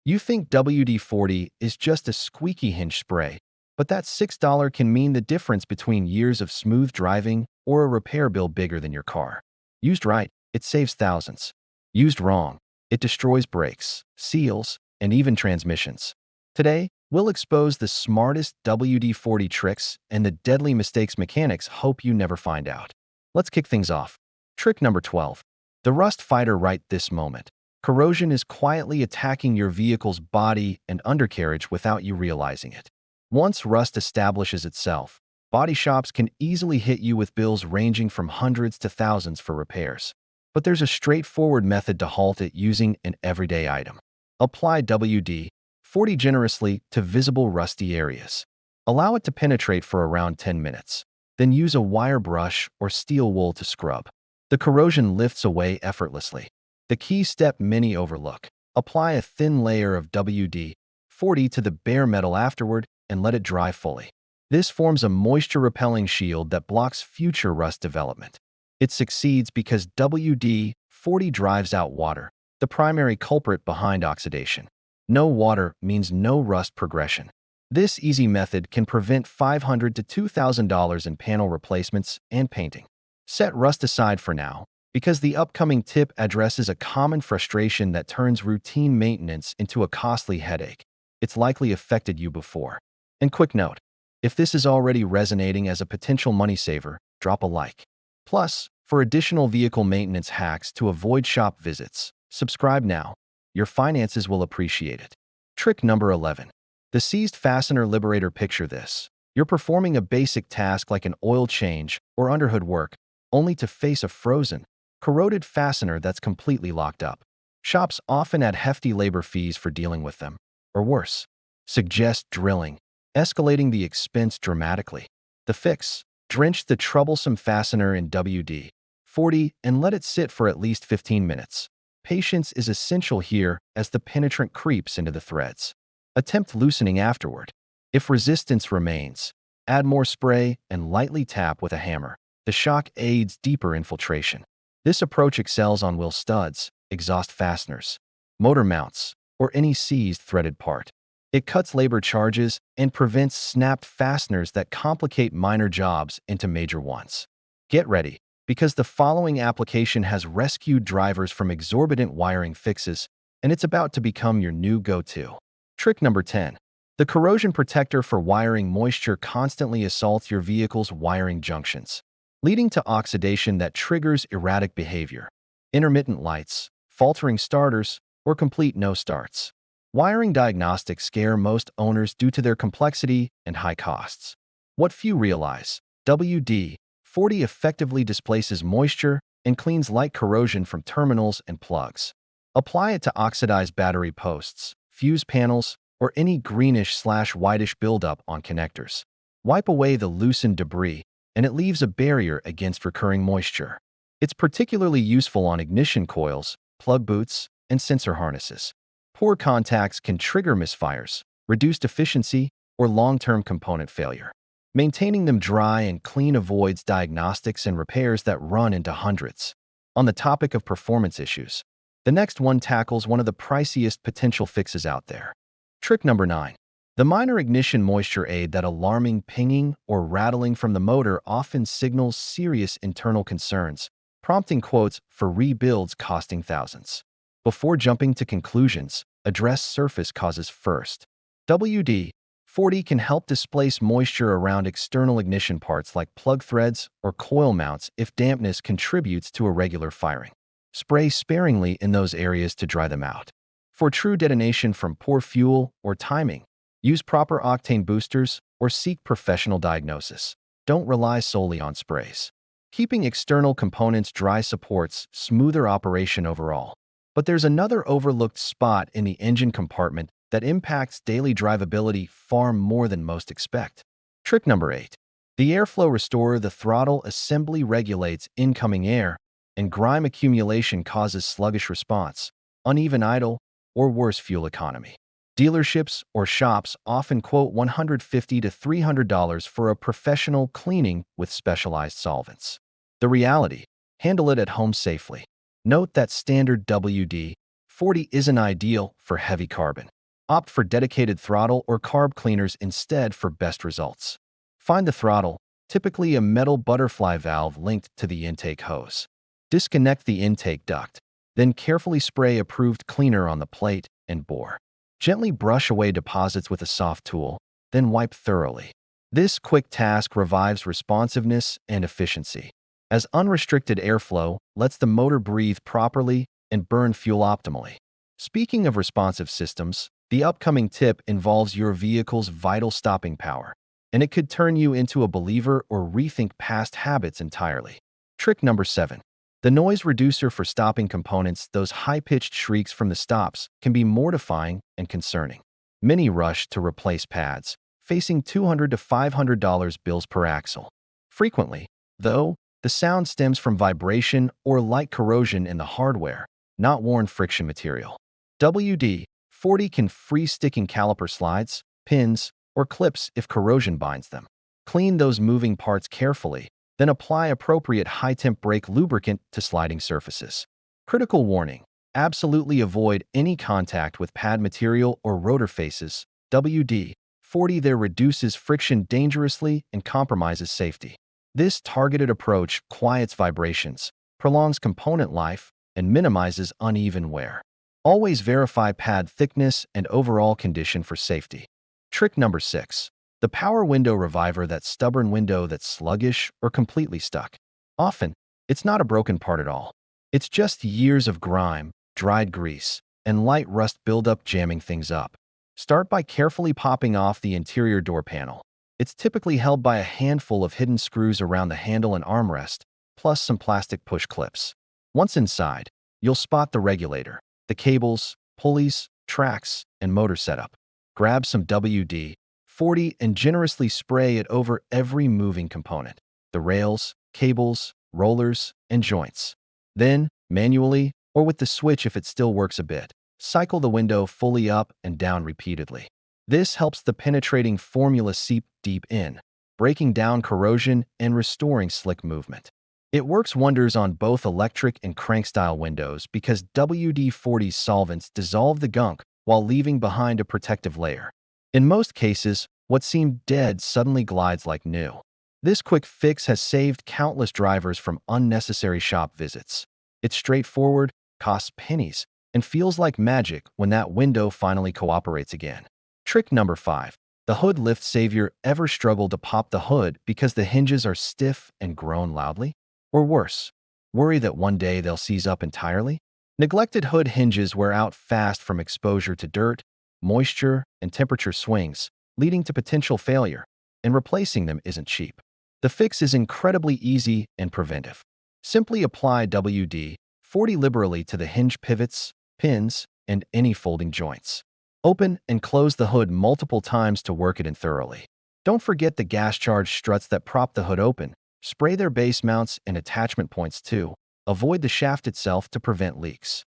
You think WD-40 is just a squeaky hinge spray, but that $6 can mean the difference between years of smooth driving or a repair bill bigger than your car. Used right, it saves thousands. Used wrong, it destroys brakes, seals, and even transmissions. Today, we'll expose the smartest WD-40 tricks and the deadly mistakes mechanics hope you never find out. Let's kick things off. Trick number 12. The rust fighter right this moment. Corrosion is quietly attacking your vehicle's body and undercarriage without you realizing it. Once rust establishes itself, body shops can easily hit you with bills ranging from hundreds to thousands for repairs. But there's a straightforward method to halt it using an everyday item. Apply WD-40 generously to visible rusty areas. Allow it to penetrate for around 10 minutes. Then use a wire brush or steel wool to scrub. The corrosion lifts away effortlessly. The key step many overlook. Apply a thin layer of WD-40 to the bare metal afterward and let it dry fully. This forms a moisture-repelling shield that blocks future rust development. It succeeds because WD-40 drives out water, the primary culprit behind oxidation. No water means no rust progression. This easy method can prevent $500 to $2,000 in panel replacements and painting. Set rust aside for now, because the upcoming tip addresses a common frustration that turns routine maintenance into a costly headache. It's likely affected you before. And quick note, if this is already resonating as a potential money saver, drop a like. Plus, for additional vehicle maintenance hacks to avoid shop visits, subscribe now. Your finances will appreciate it. Trick number 11. The seized fastener liberator. Picture this. You're performing a basic task like an oil change or underhood work, only to face a frozen, corroded fastener that's completely locked up. Shops often add hefty labor fees for dealing with them, or worse, suggest drilling, escalating the expense dramatically. The fix: drench the troublesome fastener in WD-40 and let it sit for at least 15 minutes. Patience is essential here as the penetrant creeps into the threads. Attempt loosening afterward. If resistance remains, add more spray and lightly tap with a hammer. The shock aids deeper infiltration. This approach excels on wheel studs, exhaust fasteners, motor mounts, or any seized threaded part. It cuts labor charges and prevents snapped fasteners that complicate minor jobs into major ones. Get ready, because the following application has rescued drivers from exorbitant wiring fixes, and it's about to become your new go-to. Trick number 10. The corrosion protector for wiring. Moisture constantly assaults your vehicle's wiring junctions, leading to oxidation that triggers erratic behavior, intermittent lights, faltering starters, or complete no-starts. Wiring diagnostics scare most owners due to their complexity and high costs. What few realize: WD-40 effectively displaces moisture and cleans light corrosion from terminals and plugs. Apply it to oxidized battery posts, fuse panels, or any greenish/whitish buildup on connectors. Wipe away the loosened debris, and it leaves a barrier against recurring moisture. It's particularly useful on ignition coils, plug boots, and sensor harnesses. Poor contacts can trigger misfires, reduced efficiency, or long-term component failure. Maintaining them dry and clean avoids diagnostics and repairs that run into hundreds. On the topic of performance issues, the next one tackles one of the priciest potential fixes out there. Trick number 9. The minor ignition moisture aid. That alarming pinging or rattling from the motor often signals serious internal concerns, prompting quotes for rebuilds costing thousands. Before jumping to conclusions, address surface causes first. WD-40 can help displace moisture around external ignition parts like plug threads or coil mounts if dampness contributes to irregular firing. Spray sparingly in those areas to dry them out. For true detonation from poor fuel or timing, use proper octane boosters or seek professional diagnosis. Don't rely solely on sprays. Keeping external components dry supports smoother operation overall. But there's another overlooked spot in the engine compartment that impacts daily drivability far more than most expect. Trick number 8. The airflow restorer. The throttle assembly regulates incoming air, and grime accumulation causes sluggish response, uneven idle, or worse fuel economy. Dealerships or shops often quote $150 to $300 for a professional cleaning with specialized solvents. The reality: handle it at home safely. Note that standard WD-40 WD-40 isn't ideal for heavy carbon. Opt for dedicated throttle or carb cleaners instead for best results. Find the throttle, typically a metal butterfly valve linked to the intake hose. Disconnect the intake duct. Then carefully spray approved cleaner on the plate and bore. Gently brush away deposits with a soft tool, then wipe thoroughly. This quick task revives responsiveness and efficiency, as unrestricted airflow lets the motor breathe properly and burn fuel optimally. Speaking of responsive systems, the upcoming tip involves your vehicle's vital stopping power, and it could turn you into a believer or rethink past habits entirely. Trick number 7. The noise reducer for stopping components. Those high-pitched shrieks from the stops can be mortifying and concerning. Many rush to replace pads, facing $200 to $500 bills per axle. Frequently, though, the sound stems from vibration or light corrosion in the hardware, not worn friction material. WD-40 can free sticking caliper slides, pins, or clips if corrosion binds them. Clean those moving parts carefully, then apply appropriate high-temp brake lubricant to sliding surfaces. Critical warning: absolutely avoid any contact with pad material or rotor faces. WD-40 there reduces friction dangerously and compromises safety. This targeted approach quiets vibrations, prolongs component life, and minimizes uneven wear. Always verify pad thickness and overall condition for safety. Trick number 6. The power window reviver. That stubborn window that's sluggish or completely stuck. Often, it's not a broken part at all. It's just years of grime, dried grease, and light rust buildup jamming things up. Start by carefully popping off the interior door panel. It's typically held by a handful of hidden screws around the handle and armrest, plus some plastic push clips. Once inside, you'll spot the regulator, the cables, pulleys, tracks, and motor setup. Grab some WD-40 and generously spray it over every moving component: the rails, cables, rollers, and joints. Then, manually, or with the switch if it still works a bit, cycle the window fully up and down repeatedly. This helps the penetrating formula seep deep in, breaking down corrosion and restoring slick movement. It works wonders on both electric and crank-style windows because WD-40's solvents dissolve the gunk while leaving behind a protective layer. In most cases, what seemed dead suddenly glides like new. This quick fix has saved countless drivers from unnecessary shop visits. It's straightforward, costs pennies, and feels like magic when that window finally cooperates again. Trick number 5. The hood lift savior. Ever struggle to pop the hood because the hinges are stiff and groan loudly? Or worse, worry that one day they'll seize up entirely? Neglected hood hinges wear out fast from exposure to dirt, moisture, and temperature swings, leading to potential failure, and replacing them isn't cheap. The fix is incredibly easy and preventive. Simply apply WD-40 liberally to the hinge pivots, pins, and any folding joints. Open and close the hood multiple times to work it in thoroughly. Don't forget the gas-charged struts that prop the hood open. Spray their base mounts and attachment points too. Avoid the shaft itself to prevent leaks.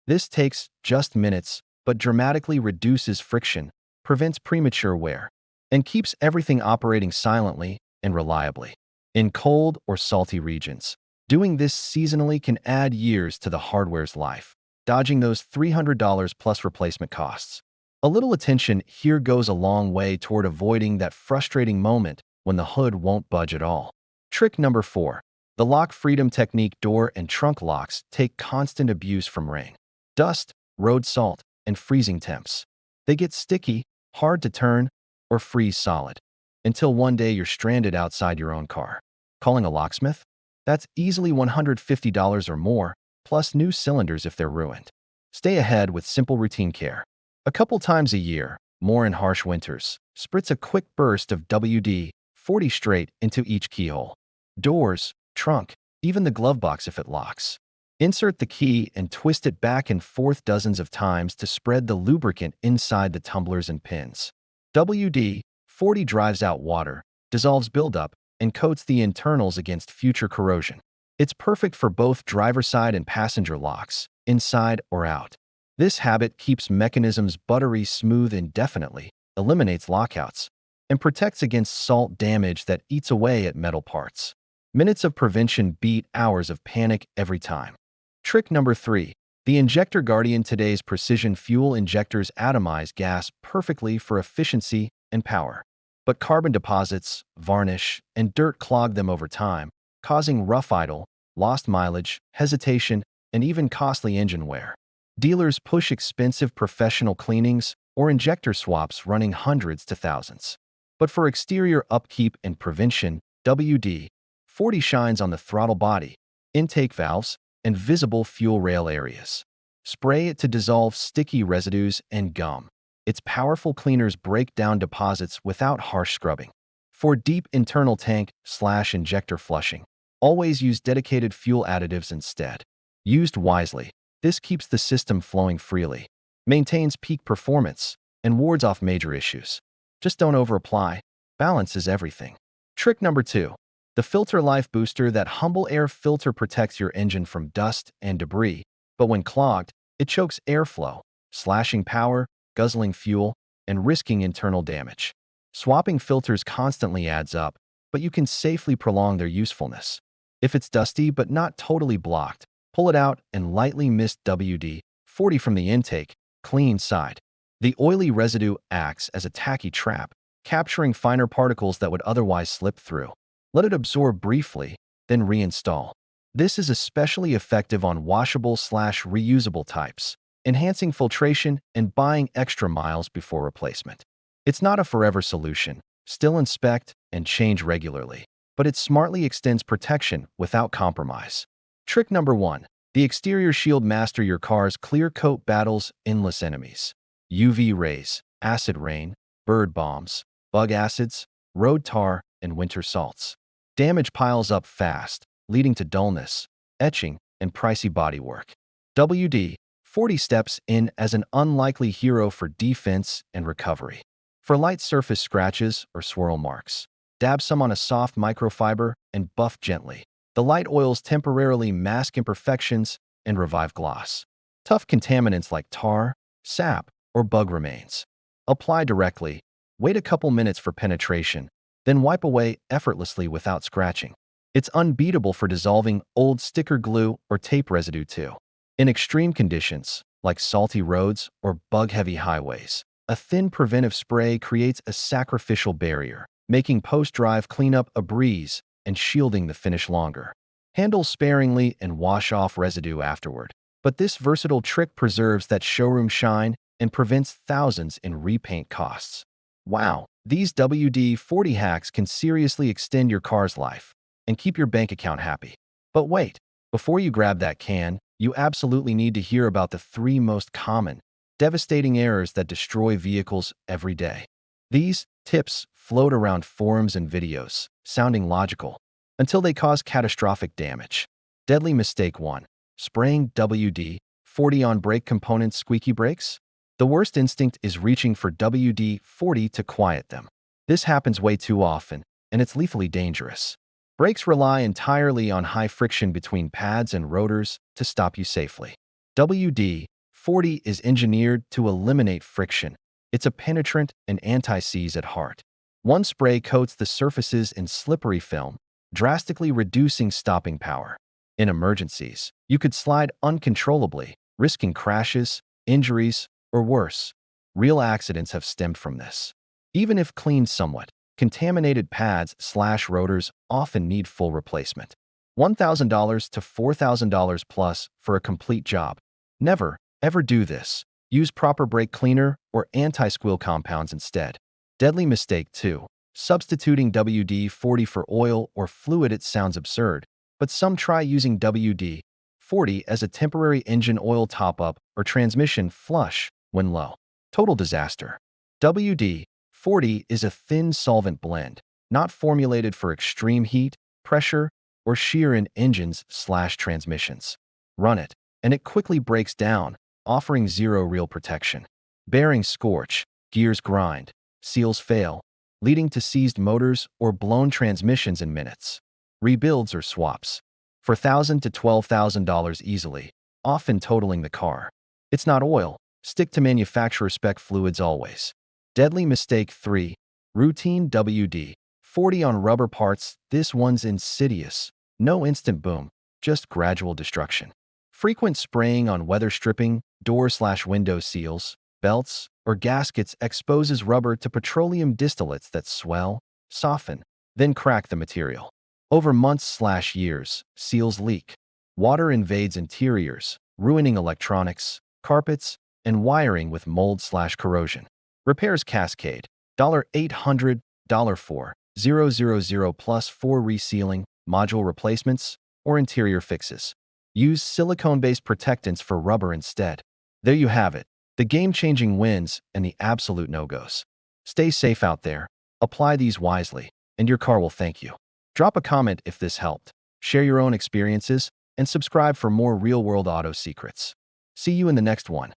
This takes just minutes, but dramatically reduces friction, prevents premature wear, and keeps everything operating silently and reliably. In cold or salty regions, doing this seasonally can add years to the hardware's life, dodging those $300 plus replacement costs. A little attention here goes a long way toward avoiding that frustrating moment when the hood won't budge at all. Trick number 4. The lock freedom technique. Door and trunk locks take constant abuse from rain, dust, road salt, and freezing temps. They get sticky, hard to turn, or freeze solid, until one day you're stranded outside your own car. Calling a locksmith? That's easily $150 or more, plus new cylinders if they're ruined. Stay ahead with simple routine care. A couple times a year, more in harsh winters, spritz a quick burst of WD-40 straight into each keyhole. Doors, trunk, even the glove box if it locks. Insert the key and twist it back and forth dozens of times to spread the lubricant inside the tumblers and pins. WD-40 drives out water, dissolves buildup, and coats the internals against future corrosion. It's perfect for both driver side and passenger locks, inside or out. This habit keeps mechanisms buttery smooth indefinitely, eliminates lockouts, and protects against salt damage that eats away at metal parts. Minutes of prevention beat hours of panic every time. Trick number 3. The The Injector Guardian. Today's precision fuel injectors atomize gas perfectly for efficiency and power. But carbon deposits, varnish, and dirt clog them over time, causing rough idle, lost mileage, hesitation, and even costly engine wear. Dealers push expensive professional cleanings or injector swaps running hundreds to thousands. But for exterior upkeep and prevention, WD-40 shines on the throttle body, intake valves, and visible fuel rail areas. Spray it to dissolve sticky residues and gum. Its powerful cleaners break down deposits without harsh scrubbing. For deep internal tank/injector flushing, always use dedicated fuel additives instead. Used wisely, this keeps the system flowing freely, maintains peak performance, and wards off major issues. Just don't over-apply. Balance is everything. Trick number 2. The Filter Life Booster. That humble air filter protects your engine from dust and debris, but when clogged, it chokes airflow, slashing power, guzzling fuel, and risking internal damage. Swapping filters constantly adds up, but you can safely prolong their usefulness. If it's dusty but not totally blocked, pull it out and lightly mist WD-40 from the intake, clean side. The oily residue acts as a tacky trap, capturing finer particles that would otherwise slip through. Let it absorb briefly, then reinstall. This is especially effective on washable/reusable types, enhancing filtration and buying extra miles before replacement. It's not a forever solution. Still inspect and change regularly, but it smartly extends protection without compromise. Trick number 1. The Exterior Shield. Master your car's clear coat battles endless enemies. UV rays, acid rain, bird bombs, bug acids, road tar, and winter salts. Damage piles up fast, leading to dullness, etching, and pricey bodywork. WD-40 steps in as an unlikely hero for defense and recovery. For light surface scratches or swirl marks, dab some on a soft microfiber and buff gently. The light oils temporarily mask imperfections and revive gloss. Tough contaminants like tar, sap, or bug remains. Apply directly, wait a couple minutes for penetration, then wipe away effortlessly without scratching. It's unbeatable for dissolving old sticker glue or tape residue too. In extreme conditions, like salty roads or bug-heavy highways, a thin preventive spray creates a sacrificial barrier, making post-drive cleanup a breeze and shielding the finish longer. Handle sparingly and wash off residue afterward. But this versatile trick preserves that showroom shine and prevents thousands in repaint costs. Wow, these WD-40 hacks can seriously extend your car's life and keep your bank account happy. But wait, before you grab that can, you absolutely need to hear about the 3 most common, devastating errors that destroy vehicles every day. These tips float around forums and videos, sounding logical, until they cause catastrophic damage. Deadly mistake 1. Spraying WD-40 on brake components. Squeaky brakes? The worst instinct is reaching for WD-40 to quiet them. This happens way too often, and it's lethally dangerous. Brakes rely entirely on high friction between pads and rotors to stop you safely. WD-40 is engineered to eliminate friction. It's a penetrant and anti-seize at heart. One spray coats the surfaces in slippery film, drastically reducing stopping power. In emergencies, you could slide uncontrollably, risking crashes, injuries, or worse. Real accidents have stemmed from this. Even if cleaned somewhat, contaminated pads/rotors often need full replacement. $1,000 to $4,000 plus for a complete job. Never, ever do this. Use proper brake cleaner or anti-squeal compounds instead. Deadly mistake 2. Substituting WD-40 for oil or fluid. It sounds absurd, but some try using WD-40 as a temporary engine oil top-up or transmission flush when low. Total disaster. WD-40 is a thin solvent blend, not formulated for extreme heat, pressure, or shear in engines/transmissions. Run it, and it quickly breaks down, offering zero real protection. Bearings scorch, gears grind, seals fail, leading to seized motors or blown transmissions in minutes. Rebuilds or swaps. For $1,000 to $12,000 easily, often totaling the car. It's not oil. Stick to manufacturer spec fluids always. Deadly mistake 3. Routine WD-40 on rubber parts. This one's insidious. No instant boom, just gradual destruction. Frequent spraying on weather stripping, door/window seals, belts, or gaskets exposes rubber to petroleum distillates that swell, soften, then crack the material. Over months/years, seals leak. Water invades interiors, ruining electronics, carpets, and wiring with mold/corrosion. Repairs cascade. $800, $4,000 plus for resealing, module replacements, or interior fixes. Use silicone-based protectants for rubber instead. There you have it, the game-changing wins and the absolute no-goes. Stay safe out there, apply these wisely, and your car will thank you. Drop a comment if this helped, share your own experiences, and subscribe for more real-world auto secrets. See you in the next one.